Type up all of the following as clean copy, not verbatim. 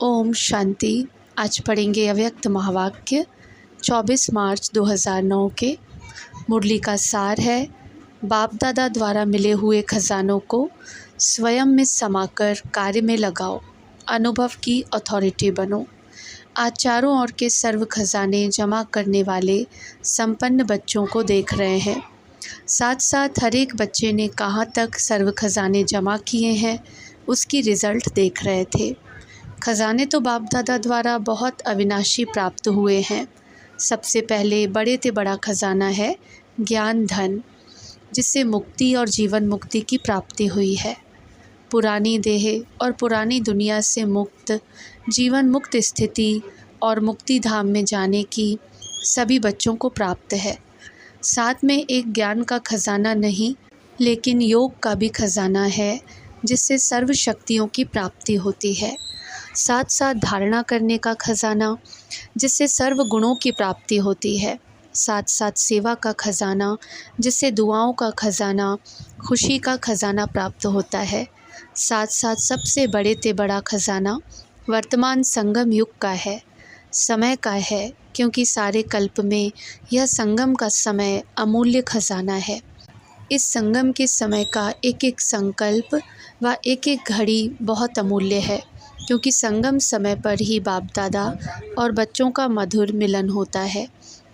ओम शांति। आज पढ़ेंगे अव्यक्त महावाक्य 24 मार्च 2009 के। मुरली का सार है, बाप दादा द्वारा मिले हुए खजानों को स्वयं में समाकर कार्य में लगाओ, अनुभव की अथॉरिटी बनो। आज चारों ओर के सर्व खजाने जमा करने वाले संपन्न बच्चों को देख रहे हैं। साथ साथ हर एक बच्चे ने कहाँ तक सर्व खजाने जमा किए हैं उसकी रिज़ल्ट देख रहे थे। खजाने तो बाप दादा द्वारा बहुत अविनाशी प्राप्त हुए हैं। सबसे पहले बड़े से बड़ा खजाना है ज्ञान धन, जिससे मुक्ति और जीवन मुक्ति की प्राप्ति हुई है। पुरानी देह और पुरानी दुनिया से मुक्त जीवन मुक्त स्थिति और मुक्ति धाम में जाने की सभी बच्चों को प्राप्त है। साथ में एक ज्ञान का खजाना नहीं, लेकिन योग का भी खजाना है, जिससे सर्व शक्तियों की प्राप्ति होती है। साथ साथ धारणा करने का खजाना, जिससे सर्व गुणों की प्राप्ति होती है। साथ साथ सेवा का खजाना, जिससे दुआओं का खजाना, खुशी का खजाना प्राप्त होता है। साथ साथ सबसे बड़े से बड़ा खजाना वर्तमान संगम युग का है, समय का है, क्योंकि सारे कल्प में यह संगम का समय अमूल्य खजाना है। इस संगम के समय का एक एक संकल्प व एक एक घड़ी बहुत अमूल्य है, क्योंकि संगम समय पर ही बाप दादा और बच्चों का मधुर मिलन होता है।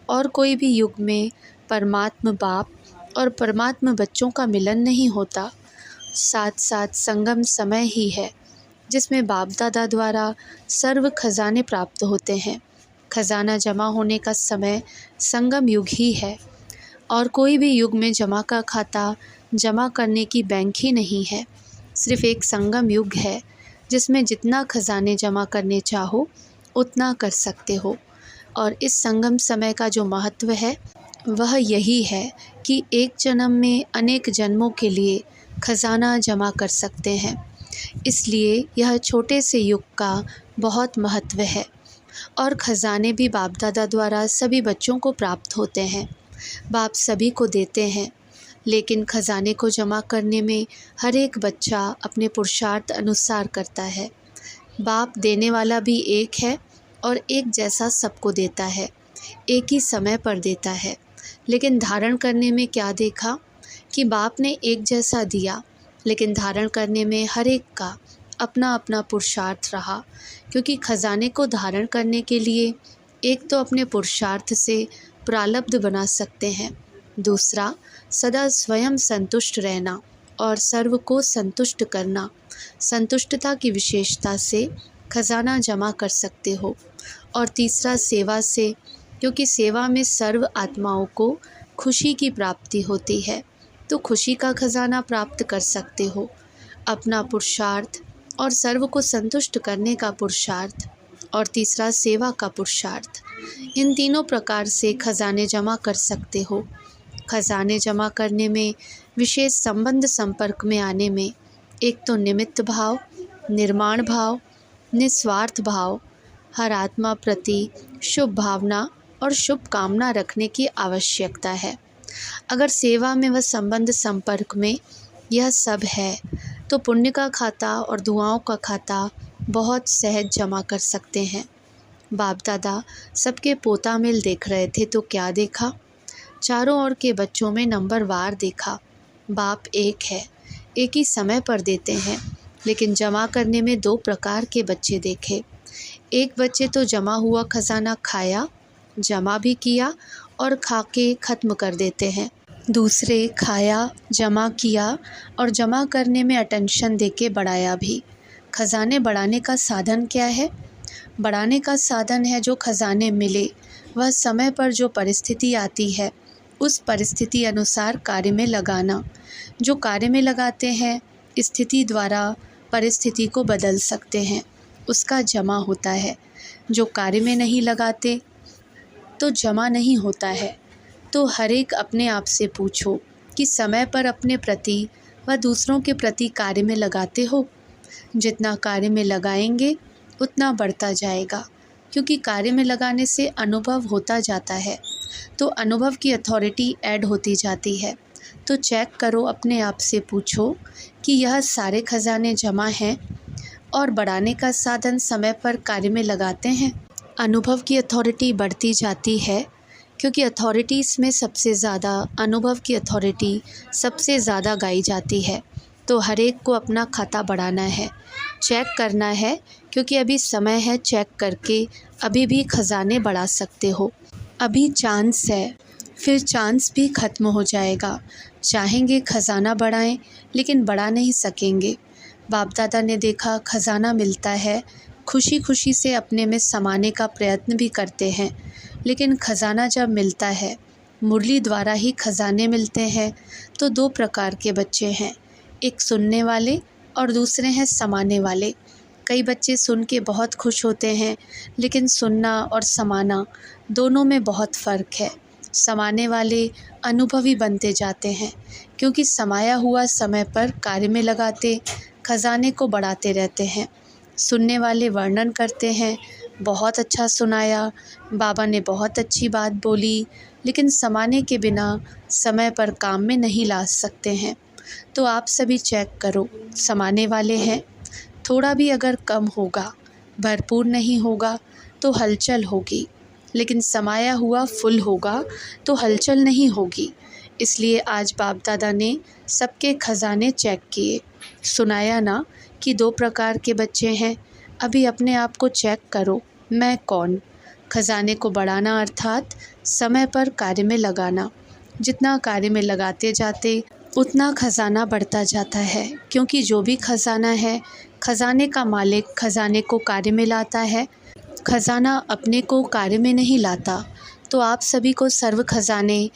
और कोई भी युग में परमात्मा बाप और परमात्मा बच्चों का मिलन नहीं होता। साथ साथ संगम समय ही है, जिसमें बाप दादा द्वारा सर्व खजाने प्राप्त होते हैं। खजाना जमा होने का समय संगम युग ही है, और कोई भी युग में जमा का खाता जमा करने की बैंक ही नहीं है। सिर्फ एक संगम युग है, जिसमें जितना खजाने जमा करने चाहो उतना कर सकते हो। और इस संगम समय का जो महत्व है वह यही है कि एक जन्म में अनेक जन्मों के लिए खजाना जमा कर सकते हैं। इसलिए यह छोटे से युग का बहुत महत्व है। और खजाने भी बाप दादा द्वारा सभी बच्चों को प्राप्त होते हैं। बाप सभी को देते हैं, लेकिन खजाने को जमा करने में हर एक बच्चा अपने पुरुषार्थ अनुसार करता है। बाप देने वाला भी एक है और एक जैसा सबको देता है, एक ही समय पर देता है। लेकिन धारण करने में क्या देखा कि बाप ने एक जैसा दिया, लेकिन धारण करने में हर एक का अपना अपना पुरुषार्थ रहा। क्योंकि खजाने को धारण करने के लिए एक तो अपने पुरुषार्थ से प्रारब्ध बना सकते हैं, दूसरा सदा स्वयं संतुष्ट रहना और सर्व को संतुष्ट करना। संतुष्टता की विशेषता से खजाना जमा कर सकते हो। और तीसरा सेवा से, क्योंकि सेवा में सर्व आत्माओं को खुशी की प्राप्ति होती है, तो खुशी का खजाना प्राप्त कर सकते हो। अपना पुरुषार्थ और सर्व को संतुष्ट करने का पुरुषार्थ, और तीसरा सेवा का पुरुषार्थ, इन तीनों प्रकार से खजाने जमा कर सकते हो। खजाने जमा करने में, विशेष संबंध संपर्क में आने में, एक तो निमित्त भाव, निर्माण भाव, निस्वार्थ भाव, हर आत्मा प्रति शुभ भावना और शुभ कामना रखने की आवश्यकता है। अगर सेवा में व संबंध संपर्क में यह सब है, तो पुण्य का खाता और दुआओं का खाता बहुत सहज जमा कर सकते हैं। बाप दादा सबके पोता मिल देख रहे थे, तो क्या देखा? चारों ओर के बच्चों में नंबर वार देखा। बाप एक है, एक ही समय पर देते हैं, लेकिन जमा करने में दो प्रकार के बच्चे देखे। एक बच्चे तो जमा हुआ खजाना खाया, जमा भी किया और खा के ख़त्म कर देते हैं। दूसरे खाया, जमा किया और जमा करने में अटेंशन देके बढ़ाया भी। खजाने बढ़ाने का साधन क्या है? बढ़ाने का साधन है जो खजाने मिले, वह समय पर जो परिस्थिति आती है उस परिस्थिति अनुसार कार्य में लगाना। जो कार्य में लगाते हैं, स्थिति द्वारा परिस्थिति को बदल सकते हैं, उसका जमा होता है। जो कार्य में नहीं लगाते तो जमा नहीं होता है। तो हर एक अपने आप से पूछो कि समय पर अपने प्रति व दूसरों के प्रति कार्य में लगाते हो? जितना कार्य में लगाएंगे उतना बढ़ता जाएगा, क्योंकि कार्य में लगाने से अनुभव होता जाता है, तो अनुभव की अथॉरिटी ऐड होती जाती है। तो चेक करो, अपने आप से पूछो कि यह सारे खजाने जमा हैं और बढ़ाने का साधन समय पर कार्य में लगाते हैं। अनुभव की अथॉरिटी बढ़ती जाती है, क्योंकि अथॉरिटीज़ में सबसे ज़्यादा अनुभव की अथॉरिटी सबसे ज़्यादा गाई जाती है। तो हर एक को अपना खाता बढ़ाना है, चेक करना है, क्योंकि अभी समय है चेक करके अभी भी खजाने बढ़ा सकते हो। अभी चांस है, फिर चांस भी ख़त्म हो जाएगा। चाहेंगे खजाना बढ़ाएं, लेकिन बढ़ा नहीं सकेंगे। बाप दादा ने देखा खजाना मिलता है, खुशी खुशी से अपने में समाने का प्रयत्न भी करते हैं, लेकिन खजाना जब मिलता है, मुरली द्वारा ही खजाने मिलते हैं। तो दो प्रकार के बच्चे हैं, एक सुनने वाले और दूसरे हैं समाने वाले। कई बच्चे सुन के बहुत खुश होते हैं, लेकिन सुनना और समाना दोनों में बहुत फ़र्क है। समाने वाले अनुभवी बनते जाते हैं, क्योंकि समाया हुआ समय पर कार्य में लगाते खजाने को बढ़ाते रहते हैं। सुनने वाले वर्णन करते हैं, बहुत अच्छा सुनाया, बाबा ने बहुत अच्छी बात बोली, लेकिन समाने के बिना समय पर काम में नहीं ला सकते हैं। तो आप सभी चेक करो, समाने वाले हैं, थोड़ा भी अगर कम होगा, भरपूर नहीं होगा तो हलचल होगी, लेकिन समाया हुआ फुल होगा तो हलचल नहीं होगी। इसलिए आज बाप दादा ने सबके खजाने चेक किए, सुनाया ना कि दो प्रकार के बच्चे हैं। अभी अपने आप को चेक करो, मैं कौन। खजाने को बढ़ाना अर्थात समय पर कार्य में लगाना। जितना कार्य में लगाते जाते उतना खजाना बढ़ता जाता है, क्योंकि जो भी खजाना है, खजाने का मालिक खजाने को कार्य में लाता है, खजाना अपने को कार्य में नहीं लाता। तो आप सभी को सर्व खजाने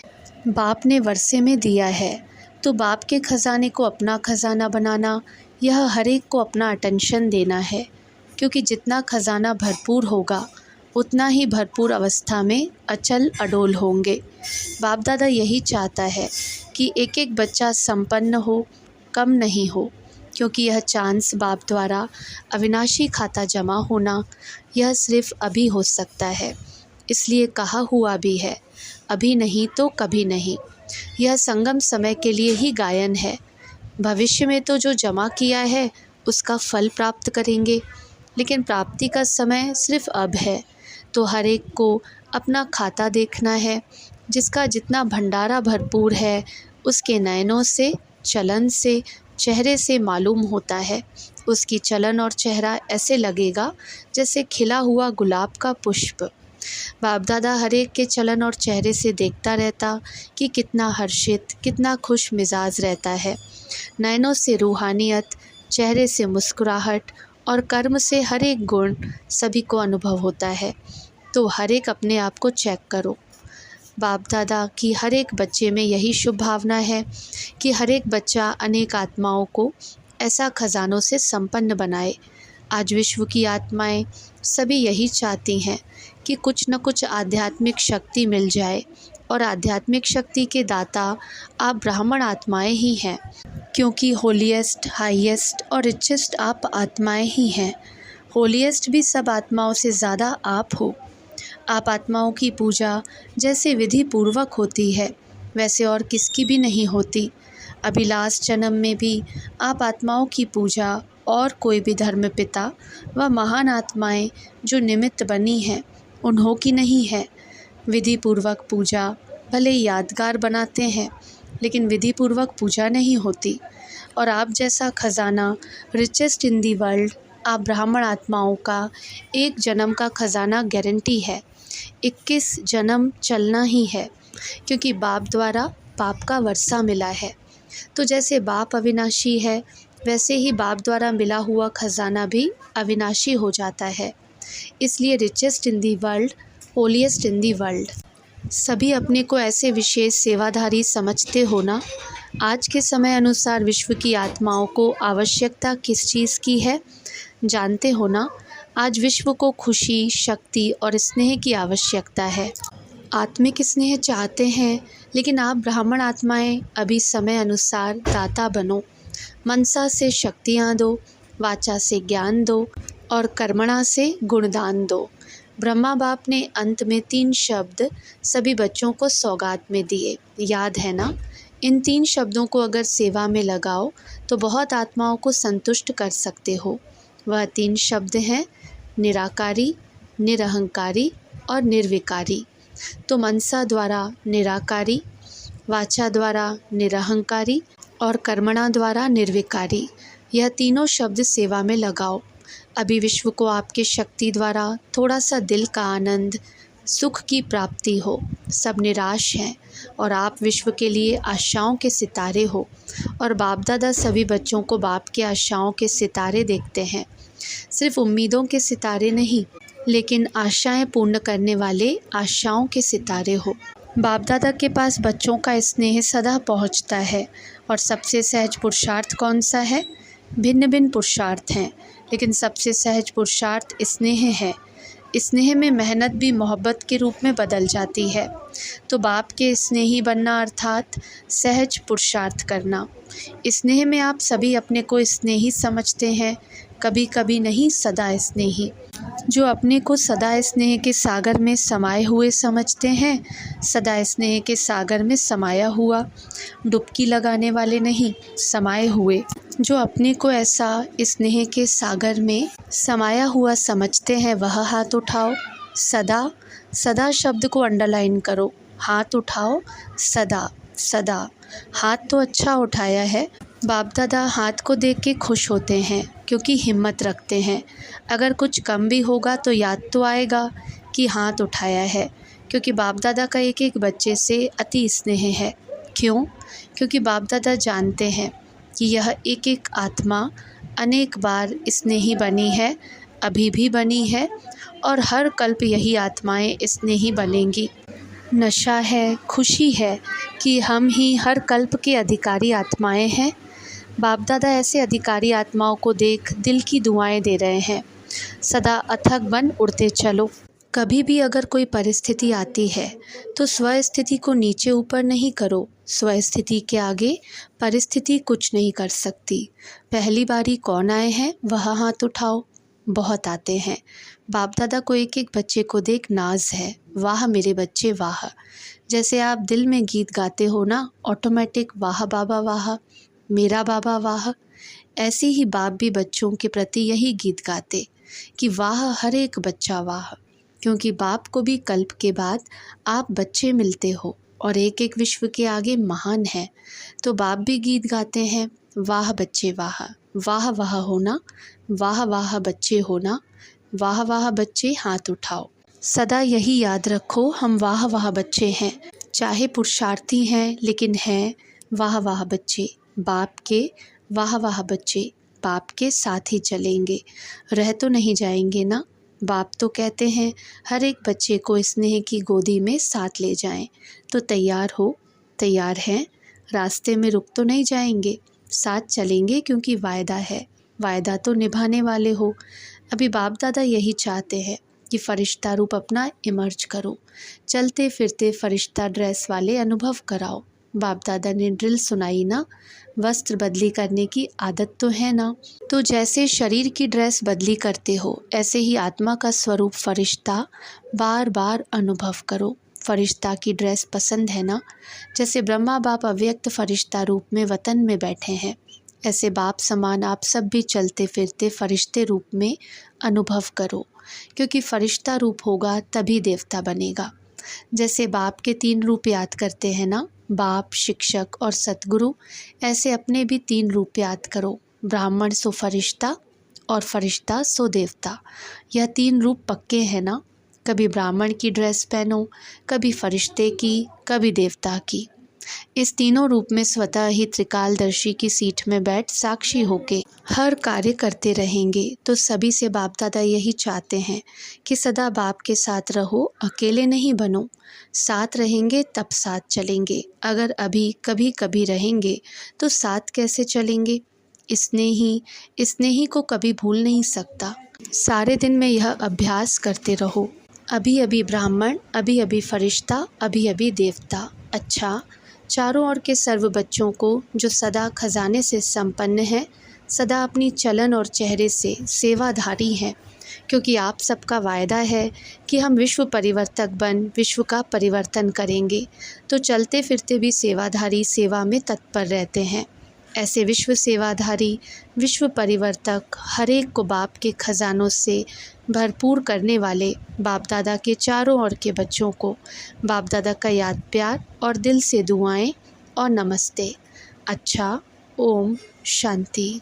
बाप ने वर्षे में दिया है, तो बाप के खजाने को अपना खजाना बनाना, यह हर एक को अपना अटेंशन देना है, क्योंकि जितना खजाना भरपूर होगा उतना ही भरपूर अवस्था में अचल अडोल होंगे। बाप दादा यही चाहता है कि एक एक बच्चा संपन्न हो, कम नहीं हो, क्योंकि यह चांस बाप द्वारा अविनाशी खाता जमा होना यह सिर्फ अभी हो सकता है। इसलिए कहा हुआ भी है, अभी नहीं तो कभी नहीं। यह संगम समय के लिए ही गायन है। भविष्य में तो जो जमा किया है उसका फल प्राप्त करेंगे, लेकिन प्राप्ति का समय सिर्फ अब है। तो हर एक को अपना खाता देखना है। जिसका जितना भंडारा भरपूर है, उसके नयनों से, चलन से, चेहरे से मालूम होता है। उसकी चलन और चेहरा ऐसे लगेगा जैसे खिला हुआ गुलाब का पुष्प। बाप दादा हर एक के चलन और चेहरे से देखता रहता कि कितना हर्षित, कितना खुश मिजाज रहता है। नयनों से रूहानियत, चेहरे से मुस्कुराहट और कर्म से हर एक गुण सभी को अनुभव होता है। तो हर एक अपने आप को चेक करो। बाप दादा की हर एक बच्चे में यही शुभ भावना है कि हर एक बच्चा अनेक आत्माओं को ऐसा खजानों से संपन्न बनाए। आज विश्व की आत्माएं सभी यही चाहती हैं कि कुछ न कुछ आध्यात्मिक शक्ति मिल जाए, और आध्यात्मिक शक्ति के दाता आप ब्राह्मण आत्माएं ही हैं, क्योंकि होलीएस्ट, हाईएस्ट और रिचेस्ट आप आत्माएं ही हैं। होलीएस्ट भी सब आत्माओं से ज़्यादा आप हो। आप आत्माओं की पूजा जैसे विधि पूर्वक होती है, वैसे और किसकी भी नहीं होती। अभी लास्ट जन्म में भी आप आत्माओं की पूजा और कोई भी धर्म पिता व महान आत्माएं जो निमित्त बनी हैं उन्हों की नहीं है। विधि पूर्वक पूजा भले यादगार बनाते हैं, लेकिन विधि पूर्वक पूजा नहीं होती। और आप जैसा खजाना रिचेस्ट इन दी वर्ल्ड आप ब्राह्मण आत्माओं का एक जन्म का खजाना गारंटी है। 21 जन्म चलना ही है, क्योंकि बाप द्वारा पाप का वर्षा मिला है। तो जैसे बाप अविनाशी है, वैसे ही बाप द्वारा मिला हुआ खजाना भी अविनाशी हो जाता है। इसलिए richest in the world, holiest in the world. सभी अपने को ऐसे विशेष सेवाधारी समझते हो ना। आज के समय अनुसार विश्व की आत्माओं को आवश्यकता किस चीज़ की है जानते हो ना। आज विश्व को खुशी, शक्ति और स्नेह की आवश्यकता है। आत्मिक स्नेह चाहते हैं, लेकिन आप ब्राह्मण आत्माएं अभी समय अनुसार दाता बनो। मनसा से शक्तियाँ दो, वाचा से ज्ञान दो और कर्मणा से गुणदान दो। ब्रह्मा बाप ने अंत में 3 शब्द सभी बच्चों को सौगात में दिए, याद है ना। इन 3 शब्दों को अगर सेवा में लगाओ तो बहुत आत्माओं को संतुष्ट कर सकते हो। वह 3 शब्द हैं निराकारी, निरहंकारी और निर्विकारी। तो मनसा द्वारा निराकारी, वाचा द्वारा निरहंकारी और कर्मणा द्वारा निर्विकारी, यह तीनों शब्द सेवा में लगाओ। अभी विश्व को आपके शक्ति द्वारा थोड़ा सा दिल का आनंद, सुख की प्राप्ति हो। सब निराश हैं और आप विश्व के लिए आशाओं के सितारे हो, और बाप दादा सभी बच्चों को बाप के आशाओं के सितारे देखते हैं। सिर्फ उम्मीदों के सितारे नहीं, लेकिन आशाएं पूर्ण करने वाले आशाओं के सितारे हो। बाप दादा के पास बच्चों का स्नेह सदा पहुंचता है। और सबसे सहज पुरुषार्थ कौन सा है? भिन्न भिन्न पुरुषार्थ हैं, लेकिन सबसे सहज पुरुषार्थ स्नेह है। स्नेह में मेहनत भी मोहब्बत के रूप में बदल जाती है। तो बाप के स्नेही बनना अर्थात सहज पुरुषार्थ करना। स्नेह में आप सभी अपने को स्नेही समझते हैं, कभी कभी नहीं, सदा स्नेही। जो अपने को सदा स्नेह के सागर में समाये हुए समझते हैं, सदा स्नेह के सागर में समाया हुआ, डुबकी लगाने वाले नहीं, समाये हुए। जो अपने को ऐसा स्नेह के सागर में समाया हुआ समझते हैं, वह हाथ उठाओ। सदा, सदा शब्द को अंडरलाइन करो। हाथ उठाओ, सदा सदा। हाथ तो अच्छा उठाया है। बाप दादा हाथ को देख के खुश होते हैं, क्योंकि हिम्मत रखते हैं। अगर कुछ कम भी होगा तो याद तो आएगा कि हाथ उठाया है, क्योंकि बाप दादा का एक एक बच्चे से अति स्नेह है। क्यों? क्योंकि बाप दादा जानते हैं कि यह एक एक आत्मा अनेक बार स्नेही बनी है, अभी भी बनी है, और हर कल्प यही आत्माएं स्नेही बनेंगी। नशा है, खुशी है कि हम ही हर कल्प के अधिकारी आत्माएं हैं। बाप दादा ऐसे अधिकारी आत्माओं को देख दिल की दुआएं दे रहे हैं। सदा अथक बन उड़ते चलो। कभी भी अगर कोई परिस्थिति आती है तो स्वस्थिति को नीचे ऊपर नहीं करो। स्वस्थिति के आगे परिस्थिति कुछ नहीं कर सकती। पहली बारी कौन आए हैं, वह हाथ उठाओ। बहुत आते हैं। बाप दादा को एक एक बच्चे को देख नाज है। वाह मेरे बच्चे वाह। जैसे आप दिल में गीत गाते हो ना, ऑटोमेटिक वाह बाबा वाह, मेरा बाबा वाह। ऐसे ही बाप भी बच्चों के प्रति यही गीत गाते कि वाह हर एक बच्चा वाह। क्योंकि बाप को भी कल्प के बाद आप बच्चे मिलते हो और एक एक विश्व के आगे महान है। तो बाप भी गीत गाते हैं, वाह बच्चे वाह, वाह वाह होना, वाह वाह बच्चे होना, वाह वाह बच्चे हाथ उठाओ। सदा यही याद रखो, हम वाह वाह बच्चे हैं। चाहे पुरुषार्थी हैं, लेकिन हैं वाह वाह बच्चे। बाप के वाह वाह बच्चे बाप के साथ ही चलेंगे, रह तो नहीं जाएंगे ना। बाप तो कहते हैं हर एक बच्चे को स्नेह की गोदी में साथ ले जाएं। तो तैयार हो, तैयार हैं? रास्ते में रुक तो नहीं जाएंगे, साथ चलेंगे, क्योंकि वायदा है। वायदा तो निभाने वाले हो। अभी बाप दादा यही चाहते हैं कि फ़रिश्ता रूप अपना इमर्ज करो, चलते फिरते फ़रिश्ता ड्रेस वाले अनुभव कराओ। बाप दादा ने ड्रिल सुनाई ना, वस्त्र बदली करने की आदत तो है ना। तो जैसे शरीर की ड्रेस बदली करते हो, ऐसे ही आत्मा का स्वरूप फ़रिश्ता बार बार अनुभव करो। फ़रिश्ता की ड्रेस पसंद है ना। जैसे ब्रह्मा बाप अव्यक्त फ़रिश्ता रूप में वतन में बैठे हैं, ऐसे बाप समान आप सब भी चलते फिरते फ़रिश्ते रूप में अनुभव करो। क्योंकि फ़रिश्ता रूप होगा तभी देवता बनेगा। जैसे बाप के 3 रूप याद करते हैं ना, बाप, शिक्षक और सतगुरु, ऐसे अपने भी 3 रूप याद करो। ब्राह्मण सो फरिश्ता और फरिश्ता सो देवता। यह 3 रूप पक्के हैं ना। कभी ब्राह्मण की ड्रेस पहनो, कभी फरिश्ते की, कभी देवता की। इस तीनों रूप में स्वतः ही त्रिकालदर्शी की सीट में बैठ साक्षी होके हर कार्य करते रहेंगे। तो सभी से बाप दादा यही चाहते हैं कि सदा बाप के साथ रहो, अकेले नहीं बनो। साथ रहेंगे तब साथ चलेंगे। अगर अभी कभी कभी रहेंगे तो साथ कैसे चलेंगे? स्नेही को कभी भूल नहीं सकता। सारे दिन में यह अभ्यास करते रहो। अभी अभी ब्राह्मण, अभी अभी फरिश्ता, अभी अभी देवता। अच्छा, चारों ओर के सर्व बच्चों को जो सदा खजाने से संपन्न है, सदा अपनी चलन और चेहरे से सेवाधारी हैं। क्योंकि आप सबका वायदा है कि हम विश्व परिवर्तक बन विश्व का परिवर्तन करेंगे। तो चलते फिरते भी सेवाधारी सेवा में तत्पर रहते हैं। ऐसे विश्व सेवाधारी, विश्व परिवर्तक, हर एक को बाप के खजानों से भरपूर करने वाले बाप दादा के चारों ओर के बच्चों को बाप दादा का याद प्यार और दिल से दुआएं और नमस्ते। अच्छा, ओम शांति।